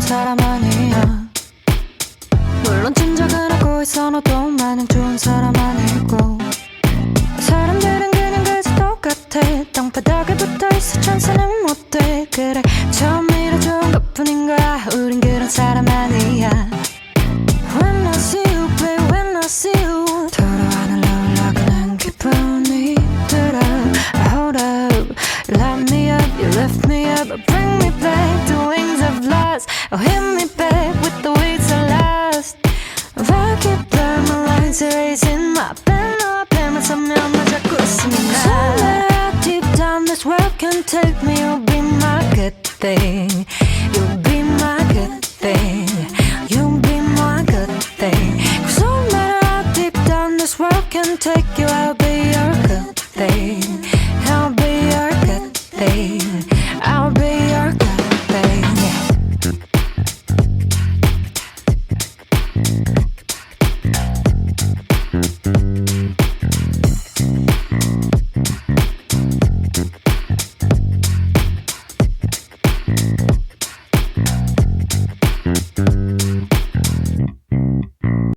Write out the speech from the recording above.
사람 아니야. 물론 짐작은 하고 있어 너도 마냥 좋은 사람 아니고. 사람들은 그냥 그저 똑같아. 땅바닥에 붙어있어 천사는 못돼. 그래 처음이라 좋은 것뿐인 거야. 우린 그런 사람 아니야. When I see you babe when I see you 돌아와는 올라가는 기분이 들어. Hold up light me up you lift me up bring me back to wings of lust. Oh hit me back with the weights of lust. If I keep blurring my lines erasing my pen up pen 서면 나 자꾸 웃으면 So let out deep down this world can take me. You'll be my good thing. You'll be my good thing. You'll be my good thing. Cause no matter how deep down this world can take you, I'll be your good thing. I'll be your good thing.